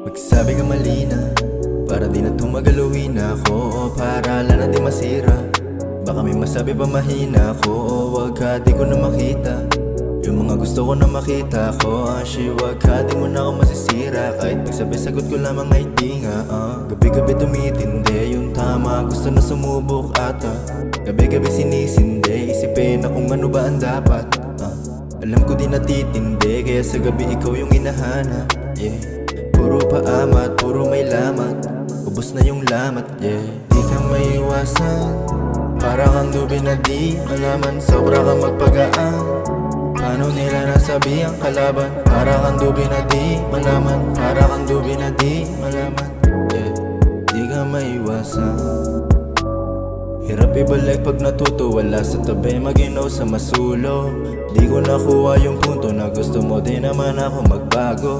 Magsabi ka mali na, para di na tumagalawin ako, o para lang na di masira. Baka may masabi pa mahina ako, o wag ka di ko na makita yung mga gusto ko na makita ko. Wag ka di mo na ako masisira, kahit magsabi sagot ko lamang ay di nga. Gabi-gabi tumitindi yung tama, gusto na sumubok ata. Gabi-gabi sinisindi, isipin na kung ano ba ang dapat. Alam ko di natitindi, kaya sa gabi ikaw yung hinahanap. Yeah, puro paamat, puro may lamat, ubos na yung lamat. Yeah, di ka maiwasan, para kang dubi na di malaman, sobra kang magpagaan. Paano nila nasabi ang kalaban? Para kang dubi na di malaman, para kang dubi na di malaman. Yeah, di ka maiwasan. Hirap ibalik pag natuto, wala sa tabi, maginaw sa masulo. Di ko nakuha yung punto na gusto mo, di naman ako magbago.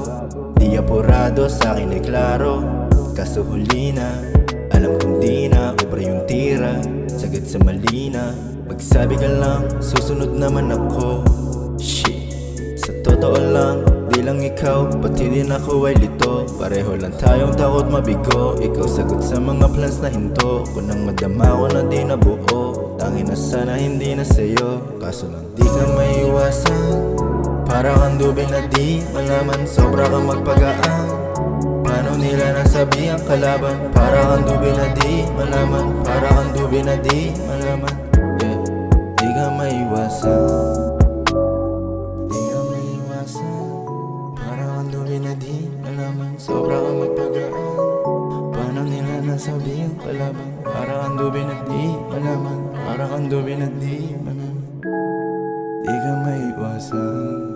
Di apurado, sa'kin ay klaro, kaso huli na. Alam kong di na, obra yung tira, sagad sa malina. Magsabi ka lang, susunod naman ako. Shit, sa totoo lang, di lang ikaw, pati din ako ay lito. Pareho lang tayong takot mabigo, ikaw sagot sa mga plans na hinto. Kunang madama ko na di nabuo, tangin na sana hindi na sa'yo. Kaso lang di ka maiwasan, para kang dubi na di malaman, sobra kang magpagaan. Paano nila nasabi ang kalaban? Para kang dubi na di malaman, para kang dubi na di malaman. Yeah, di ka maiwasan, di ka maiwasan, para kang dubi na di malaman, sobra kang magpagaan. Paano nila nasabi ang kalaban? Para kang dubi na di malaman, para kang dubi na di malaman. Di ka maiwasan.